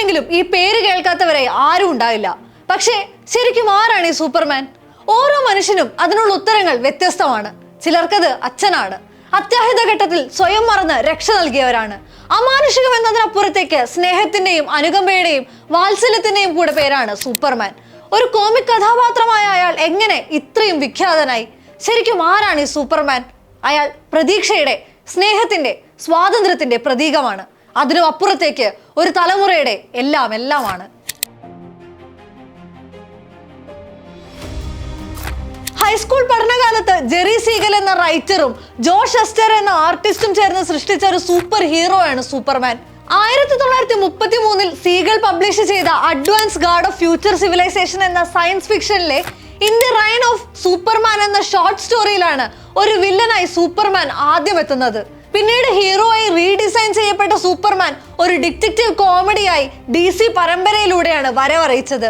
കേട്ടിട്ടില്ലെങ്കിലും ഈ പേര് കേൾക്കാത്തവരെ ആരും ഉണ്ടാവില്ല. പക്ഷേ ശരിക്കും ആരാണ് ഈ സൂപ്പർമാൻ? ഓരോ മനുഷ്യനും അതിനുള്ള ഉത്തരങ്ങൾ വ്യത്യസ്തമാണ്. ചിലർക്കത് അച്ഛനാണ്. അത്യാഹിത ഘട്ടത്തിൽ സ്വയം മറന്ന് രക്ഷ നൽകിയവരാണ്. അമാനുഷികം എന്നതിനപ്പുറത്തേക്ക് സ്നേഹത്തിന്റെയും അനുകമ്പയുടെയും വാത്സല്യത്തിന്റെയും കൂടെ പേരാണ് സൂപ്പർമാൻ. ഒരു കോമിക് കഥാപാത്രമായ അയാൾ എങ്ങനെ ഇത്രയും വിഖ്യാതനായി? ശരിക്കും ആരാണ് ഈ സൂപ്പർമാൻ? അയാൾ പ്രതീക്ഷയുടെ, സ്നേഹത്തിന്റെ, സ്വാതന്ത്ര്യത്തിന്റെ പ്രതീകമാണ്. അതിനും അപ്പുറത്തേക്ക് ഒരു തലമുറയുടെ എല്ലാമാണ്. ഹൈസ്കൂൾ പഠനകാലത്ത് ജെറി സീഗൽ എന്ന റൈറ്ററും ജോഷ് എസ്റ്റർ എന്ന ആർട്ടിസ്റ്റും ചേർന്ന് സൃഷ്ടിച്ച ഒരു സൂപ്പർ ഹീറോയാണ് സൂപ്പർമാൻ. 1933 സീഗൽ പബ്ലിഷ് ചെയ്ത advance guard of future civilisation എന്ന സയൻസ് ഫിക്ഷനിലെ in the reign of Superman എന്ന ഷോർട്ട് സ്റ്റോറിയിലാണ് ഒരു വില്ലനായി സൂപ്പർമാൻ ആദ്യം എത്തുന്നത്. പിന്നീട് ഹീറോയായി റീഡിസൈൻ ചെയ്യപ്പെട്ട സൂപ്പർമാൻ ഒരു ഡിറ്റക്റ്റീവ് കോമഡിയായി DC പരമ്പരയിലൂടെയാണ് വരവറിയിച്ചത്.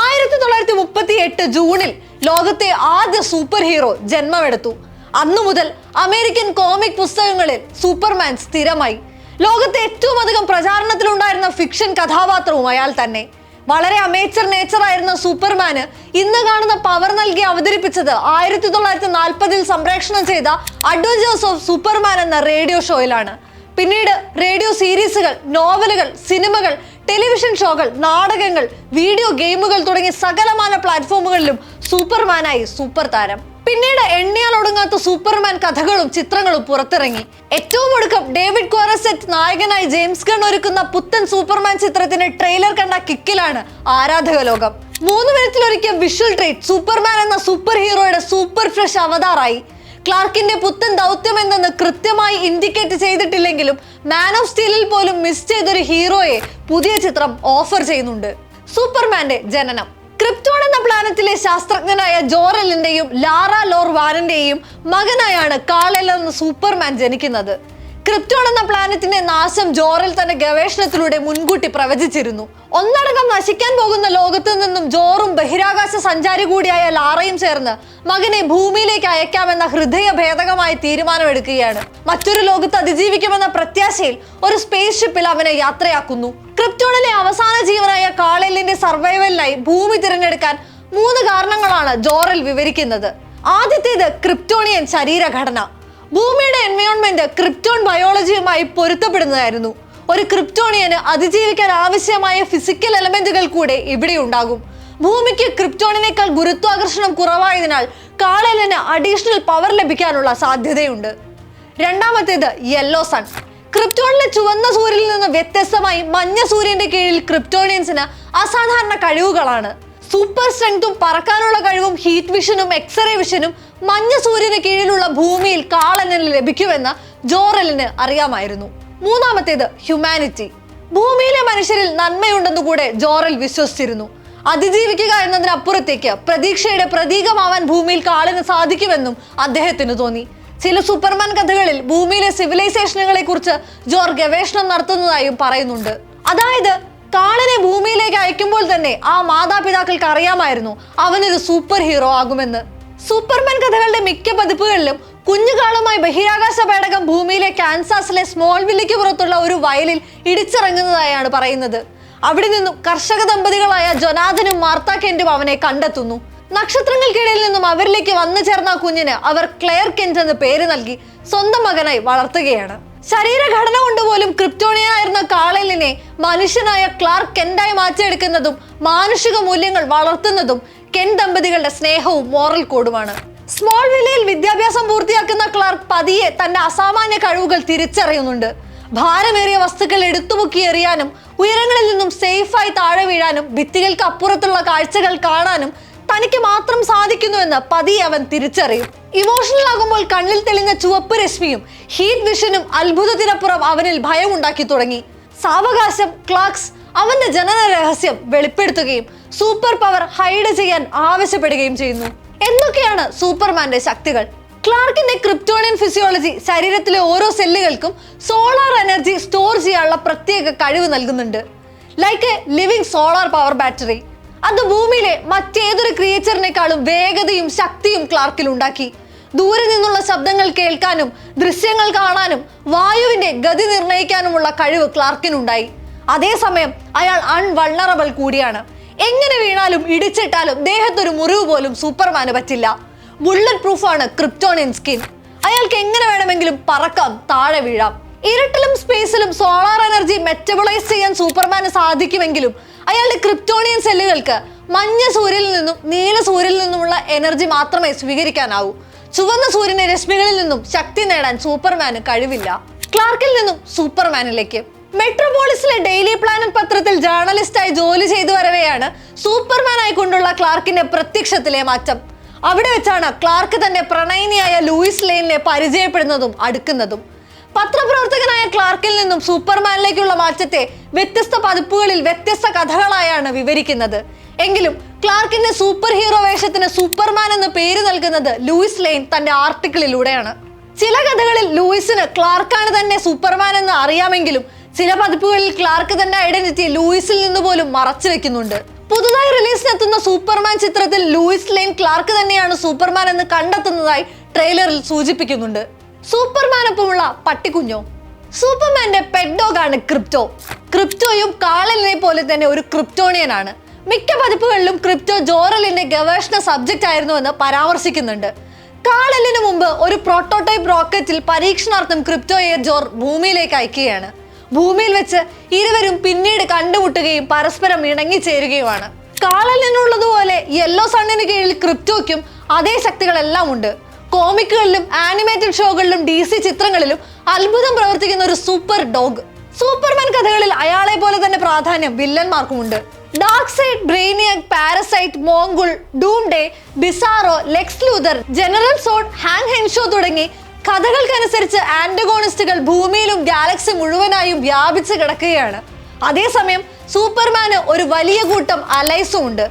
1938 ജൂണിൽ ലോകത്തെ ആദ്യ സൂപ്പർ ഹീറോ ജന്മമെടുത്തു. അന്നു മുതൽ അമേരിക്കൻ കോമിക് പുസ്തകങ്ങളിൽ സൂപ്പർമാൻ സ്ഥിരമായി. ലോകത്തെ ഏറ്റവും അധികം പ്രചാരണത്തിലുണ്ടായിരുന്ന ഫിക്ഷൻ കഥാപാത്രവും അയാൾ തന്നെ. വളരെ അമേച്ചർ നേച്ചറായിരുന്ന സൂപ്പർമാന് ഇന്ന് കാണുന്ന പവർ നൽകി അവതരിപ്പിച്ചത് 1940 സംപ്രേഷണം ചെയ്ത അഡ്വഞ്ചേഴ്സ് ഓഫ് സൂപ്പർമാൻ എന്ന റേഡിയോ ഷോയിലാണ്. പിന്നീട് റേഡിയോ സീരീസുകൾ, നോവലുകൾ, സിനിമകൾ, ടെലിവിഷൻ ഷോകൾ, നാടകങ്ങൾ, വീഡിയോ ഗെയിമുകൾ തുടങ്ങിയ സകലമാന പ്ലാറ്റ്ഫോമുകളിലും സൂപ്പർമാനായി സൂപ്പർ താരം. പിന്നീട് എണ്ണിയാൽ ഒടുങ്ങാത്ത സൂപ്പർമാൻ കഥകളും ചിത്രങ്ങളും പുറത്തിറങ്ങി. ഏറ്റവും ഒടുക്കം ഡേവിഡ് കോറസെറ്റ് നായകനായി ജെയിംസ് ഗൺ ഒരുക്കുന്ന പുത്തൻ സൂപ്പർമാൻ ചിത്രത്തിന്റെ ട്രെയിലർ കണ്ട കിക്കിലാണ് ആരാധക ലോകം. 3 മിനിറ്റിലൊരിക്കൽ വിഷ്വൽ ട്രീറ്റ് സൂപ്പർമാൻ എന്ന സൂപ്പർ ഹീറോയുടെ സൂപ്പർ ഫ്രഷ് അവതാറായി. ക്ലാർക്കിന്റെ പുത്തൻ ദൗത്യം എന്തെന്ന് കൃത്യമായി ഇൻഡിക്കേറ്റ് ചെയ്തിട്ടില്ലെങ്കിലും മാൻ ഓഫ് സ്റ്റീലിൽ പോലും മിസ് ചെയ്തൊരു ഹീറോയെ പുതിയ ചിത്രം ഓഫർ ചെയ്യുന്നുണ്ട്. സൂപ്പർമാന്റെ ജനനം. ക്രിപ്റ്റോൺ എന്ന പ്ലാനറ്റിലെ ശാസ്ത്രജ്ഞനായ ജോറലിന്റെയും ലാറ ലോർ വാരന്റെയും മകനായാണ് കാൾ-എൽ എന്ന സൂപ്പർമാൻ ജനിക്കുന്നത്. ക്രിപ്റ്റോൺ എന്ന പ്ലാനറ്റിന്റെ നാശം ജോറൽ തന്റെ ഗവേഷണത്തിലൂടെ മുൻകൂട്ടി പ്രവചിച്ചിരുന്നു. ഒന്നടങ്കം നശിക്കാൻ പോകുന്ന ലോകത്തു നിന്നും ജോറും ബഹിരാകാശ സഞ്ചാരി കൂടിയായ ലാറയും ചേർന്ന് മകനെ ഭൂമിയിലേക്ക് അയക്കാമെന്ന ഹൃദയഭേദകമായ തീരുമാനമെടുക്കുകയാണ്. മറ്റൊരു ലോകത്ത് അതിജീവിക്കുമെന്ന പ്രത്യാശയിൽ ഒരു സ്പേസ് ഷിപ്പിൽ അവനെ യാത്രയാക്കുന്നു. ക്രിപ്റ്റോണിലെ അവസാന ജീവനായ കാൾ-എല്ലിന്റെ സർവൈവലിനായി ഭൂമി തിരഞ്ഞെടുക്കാൻ 3 കാരണങ്ങളാണ് ജോറൽ വിവരിക്കുന്നത്. ആദ്യത്തേത് ക്രിപ്റ്റോണിയൻ ശരീരഘടന. ഭൂമിയുടെ എൻവയോൺമെന്റ് ക്രിപ്റ്റോൺ ബയോളജിയുമായി പൊരുത്തപ്പെടുന്നതായിരുന്നു. ഒരു ക്രിപ്റ്റോണിയന് അതിജീവിക്കാൻ ആവശ്യമായ ഫിസിക്കൽ എലമെന്റുകൾ കൂടെ ഇവിടെ ഉണ്ടാകും. ഭൂമിക്ക് ക്രിപ്റ്റോണിനേക്കാൾ ഗുരുത്വാകർഷണം കുറവായതിനാൽ കാൾ-എല്ലിന് അഡീഷണൽ പവർ ലഭിക്കാനുള്ള സാധ്യതയുണ്ട്. രണ്ടാമത്തേത് യെല്ലോ സൺ. ക്രിപ്റ്റോണിലെ ചുവന്ന സൂര്യനിൽ നിന്ന് വ്യത്യസ്തമായി മഞ്ഞ സൂര്യന്റെ കീഴിൽ ക്രിപ്റ്റോണിയൻസിന് അസാധാരണ കഴിവുകളാണ്. സൂപ്പർ സ്ട്രെങ്തും പറക്കാനുള്ള കഴിവും ഹീറ്റ് വിഷനും എക്സ്റേ വിഷനും മഞ്ഞ സൂര്യന് കീഴിലുള്ള ഭൂമിയിൽ കാൾ-എല്ലിന് ലഭിക്കുമെന്ന് ജോറലിന് അറിയാമായിരുന്നു. മൂന്നാമത്തേത് ഹ്യൂമാനിറ്റി. ഭൂമിയിലെ മനുഷ്യരിൽ നന്മയുണ്ടെന്ന് കൂടെ ജോറൽ വിശ്വസിച്ചിരുന്നു. അതിജീവിക്കുക എന്നതിനപ്പുറത്തേക്ക് പ്രതീക്ഷയുടെ പ്രതീകമാവാൻ ഭൂമിയിൽ കാളിന് സാധിക്കുമെന്നും അദ്ദേഹത്തിന് തോന്നി. ചില സൂപ്പർമാൻ കഥകളിൽ ഭൂമിയിലെ സിവിലൈസേഷനുകളെ കുറിച്ച് ജോർ ഗവേഷണം നടത്തുന്നതായും പറയുന്നുണ്ട്. അതായത് കാളിനെ ഭൂമിയിലേക്ക് അയക്കുമ്പോൾ തന്നെ ആ മാതാപിതാക്കൾക്ക് അറിയാമായിരുന്നു അവനൊരു സൂപ്പർ ഹീറോ ആകുമെന്ന്. സൂപ്പർമാൻ കഥകളുടെ മിക്ക പതിപ്പുകളിലും കുഞ്ഞുകാളുമായി ബഹിരാകാശ പേടകം ഭൂമിയിലെ കാൻസാസിലെ സ്മോൾവില്ലിക്ക് പുറത്തുള്ള ഒരു വയലിൽ ഇടിച്ചിറങ്ങുന്നതായാണ് പറയുന്നത്. അവിടെ നിന്നും കർഷക ദമ്പതികളായ ജൊനാഥനും മാർത്ത കെന്റും അവനെ കണ്ടെത്തുന്നു. നക്ഷത്രങ്ങൾക്കിടയിൽ നിന്നും അവരിലേക്ക് വന്നു ചേർന്ന കുഞ്ഞിന് അവർ ക്ലെയർ കെന്റ് എന്ന് പേര് നൽകി സ്വന്തം മകനായി വളർത്തുകയാണ്. ശരീരഘടന കൊണ്ടുപോലും ക്രിപ്റ്റോണിയനായിരുന്ന കാൾ-എല്ലിനെ മനുഷ്യനായ ക്ലാർക്ക് കെന്റായി മാറ്റിയെടുക്കുന്നതും മാനുഷിക മൂല്യങ്ങൾ വളർത്തുന്നതും കെൻ ദമ്പതികളുടെ സ്നേഹവും മോറൽ കോഡുമാണ്. സ്മോൾ വില്ലയിൽ വിദ്യാഭ്യാസം പൂർത്തിയാക്കുന്ന ക്ലാർക്ക് പതിയെ തന്റെ അസാമാന്യ കഴിവുകൾ തിരിച്ചറിയുന്നുണ്ട്. ഭാരമേറിയ വസ്തുക്കൾ എടുത്തുമുക്കി എറിയാനും ഉയരങ്ങളിൽ നിന്നും സേഫായി താഴെ വീഴാനും ഭിത്തികൾക്ക് അപ്പുറത്തുള്ള കാഴ്ചകൾ കാണാനും തനിക്ക് മാത്രം സാധിക്കുന്നുവെന്ന് പതിയെ അവൻ തിരിച്ചറിയും. ഇമോഷണൽ ആകുമ്പോൾ കണ്ണിൽ തെളിഞ്ഞ ചുവപ്പ് രശ്മിയും ഹീറ്റ് വിഷനും അത്ഭുതത്തിനപ്പുറം അവനിൽ ഭയം ഉണ്ടാക്കി തുടങ്ങി. സാവകാശം ക്ലാർക്സ് അവന്റെ ജനന രഹസ്യം വെളിപ്പെടുത്തുകയും സൂപ്പർ പവർ ഹൈഡ് ചെയ്യാൻ ആവശ്യപ്പെടുകയും ചെയ്യുന്നു. എന്തൊക്കെയാണ് സൂപ്പർമാന്റെ ശക്തികൾ? ക്ലാർക്കിന്റെ ക്രിപ്റ്റോണിയൻ ഫിസിയോളജി ശരീരത്തിലെ ഓരോ സെല്ലുകൾക്കും സോളാർ എനർജി സ്റ്റോർ ചെയ്യാനുള്ള പ്രത്യേക കഴിവ് നൽകുന്നുണ്ട്. Like A living solar power battery. അത് ഭൂമിയിലെ മറ്റേതൊരു ക്രിയേച്ചറിനേക്കാളും വേഗതയും ശക്തിയും ക്ലാർക്കിൽ ഉണ്ടാക്കി. ദൂരെ നിന്നുള്ള ശബ്ദങ്ങൾ കേൾക്കാനും ദൃശ്യങ്ങൾ കാണാനും വായുവിന്റെ ഗതി നിർണ്ണയിക്കാനുമുള്ള കഴിവ് ക്ലാർക്കിനുണ്ടായി. അതേസമയം അയാൾ അൺവൾണറബിൾ കൂടിയാണ്. എങ്ങനെ വീണാലും ഇടിച്ചിട്ടാലും ദേഹത്തൊരു മുറിവ് പോലും സൂപ്പർമാന് പറ്റില്ല. ബുള്ളറ്റ് പ്രൂഫാണ് ക്രിപ്റ്റോണിയൻ സ്കിൻ. അയാൾക്ക് എങ്ങനെ വേണമെങ്കിലും പറക്കാം, താഴെ വീഴാം. ഇരുട്ടിലും സ്പേസിലും സോളാർ എനർജി മെറ്റബോളൈസ് ചെയ്യാൻ സൂപ്പർമാന് സാധിക്കുമെങ്കിലും അയാളുടെ ക്രിപ്റ്റോണിയൻ സെല്ലുകൾക്ക് മഞ്ഞ സൂര്യനിൽ നിന്നും നീല സൂര്യനിൽ നിന്നുമുള്ള എനർജി മാത്രമേ സ്വീകരിക്കാനാവൂ. ചുവന്ന സൂര്യന്റെ രശ്മികളിൽ നിന്നും ശക്തി നേടാൻ സൂപ്പർമാന് കഴിവില്ല. ക്ലാർക്കിൽ നിന്നും സൂപ്പർമാനിലേക്ക്. മെട്രോപോളിസിലെ ഡെയിലി പ്ലാനറ്റ് പത്രത്തിൽ ജേർണലിസ്റ്റായി ജോലി ചെയ്തു വരവെയാണ് സൂപ്പർമാനായി കൊണ്ടുള്ള ക്ലാർക്കിന്റെ പ്രത്യക്ഷത്തിലെ മാറ്റം. അവിടെ വെച്ചാണ് ക്ലാർക്ക് തന്റെ പ്രണയിനിയായ ലൂയിസ് ലെയ്നിനെ പരിചയപ്പെടുന്നതും അടുക്കുന്നതും. പത്രപ്രവർത്തകനായ ക്ലാർക്കിൽ നിന്നും സൂപ്പർമാനിലേക്കുള്ള മാറ്റത്തെ വ്യത്യസ്ത പതിപ്പുകളിൽ വ്യത്യസ്ത കഥകളായാണ് വിവരിക്കുന്നത്. എങ്കിലും ക്ലാർക്കിന്റെ സൂപ്പർ ഹീറോ വേഷത്തിന് സൂപ്പർമാൻ എന്ന പേര് നൽകുന്നത് ലൂയിസ് ലെയ്ൻ തന്റെ ആർട്ടിക്കിളിലൂടെയാണ്. ചില കഥകളിൽ ലൂയിസിന് ക്ലാർക്കാണ് തന്നെ സൂപ്പർമാൻ എന്ന് അറിയാമെങ്കിലും ചില പതിപ്പുകളിൽ ക്ലാർക്ക് തന്റെ ഐഡന്റിറ്റി ലൂയിസിൽ നിന്ന് പോലും മറച്ചു വെക്കുന്നുണ്ട്. പുതുതായി റിലീസിനെത്തുന്ന സൂപ്പർമാൻ ചിത്രത്തിൽ ലൂയിസ് ലെയ്ൻ ക്ലാർക്ക് തന്നെയാണ് സൂപ്പർമാൻ എന്ന് കണ്ടെത്തുന്നതായി ട്രെയിലറിൽ സൂചിപ്പിക്കുന്നുണ്ട്. സൂപ്പർമാനൊപ്പമുള്ള പട്ടിക്കുഞ്ഞോ? സൂപ്പർമാന്റെ പെറ്റ് ഡോഗാണ് ക്രിപ്റ്റോ. ക്രിപ്റ്റോയും കാളലിനെ പോലെ തന്നെ ഒരു ക്രിപ്റ്റോണിയൻ ആണ്. മിക്ക പതിപ്പുകളിലും ക്രിപ്റ്റോ ജോറലിന്റെ ഗവേഷണ സബ്ജക്റ്റ് ആയിരുന്നുവെന്ന് പരാമർശിക്കുന്നുണ്ട്. കാളലിന് മുമ്പ് ഒരു പ്രോട്ടോടൈപ്പ് റോക്കറ്റിൽ പരീക്ഷണാർത്ഥം ക്രിപ്റ്റോയെ ജോർ ഭൂമിയിലേക്ക് അയക്കുകയാണ്. ഭൂമിയിൽ വെച്ച് ഇരുവരും പിന്നീട് കണ്ടുമുട്ടുകയും പരസ്പരം ഇണങ്ങിച്ചേരുകയുമാണ്. കാളലിനുള്ളതുപോലെ യെല്ലോ സണ്ണിന് കീഴിൽ ക്രിപ്റ്റോയ്ക്കും അതേ ശക്തികളെല്ലാം ഉണ്ട്. കോമിക്കുകളിലും ആനിമേറ്റഡ് ഷോകളിലും DC ചിത്രങ്ങളിലും അത്ഭുതം പ്രവർത്തിക്കുന്ന ഒരു സൂപ്പർ ഡോഗ്. സൂപ്പർമാൻ കഥകളിൽ അയാളെ പോലെ തന്നെ പ്രാധാന്യം വില്ലന്മാർക്കുമുണ്ട്. Darkseid, Brainiac, Parasite, Mongul, Doomsday, Bizarro, Lex Luthor, General Zod, Hank Henshaw തുടങ്ങി കഥകൾക്കനുസരിച്ച് ആന്റഗോണിസ്റ്റുകൾ ഭൂമിയിലും ഗാലക്സി മുഴുവനായും വ്യാപിച്ചു കിടക്കുകയാണ്. അതേസമയം സൂപ്പർമാന് ഒരു വലിയ കൂട്ടം അലൈസും ഉണ്ട്.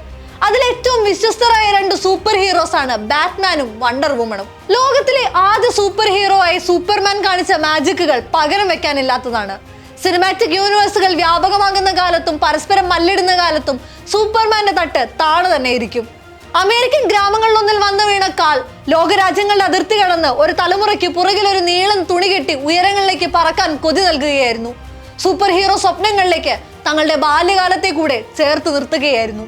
അതിലേറ്റവും വിശ്വസ്തരായ 2 സൂപ്പർ ഹീറോസ് ആണ് ബാറ്റ്മാനും വണ്ടർ വുമണും. ലോകത്തിലെ ആദ്യ സൂപ്പർ ഹീറോ ആയി സൂപ്പർമാൻ കാണിച്ച മാജിക്കുകൾ പകരം വെക്കാനില്ലാത്തതാണ്. സിനിമാറ്റിക് യൂണിവേഴ്സുകൾ വ്യാപകമാകുന്ന കാലത്തും പരസ്പരം മല്ലിടുന്ന കാലത്തും സൂപ്പർമാന്റെ തട്ട് താണു തന്നെ ഇരിക്കും. അമേരിക്കൻ ഗ്രാമങ്ങളിലൊന്നിൽ വന്നു വീണ കാൽ ലോകരാജ്യങ്ങളുടെ അതിർത്തി കടന്ന് ഒരു തലമുറയ്ക്ക് പുറകിൽ ഒരു നീളം തുണി കെട്ടി ഉയരങ്ങളിലേക്ക് പറക്കാൻ കൊതി നൽകുകയായിരുന്നു. സൂപ്പർ ഹീറോ സ്വപ്നങ്ങളിലേക്ക് തങ്ങളുടെ ബാല്യകാലത്തെ കൂടെ ചേർത്ത് നിർത്തുകയായിരുന്നു.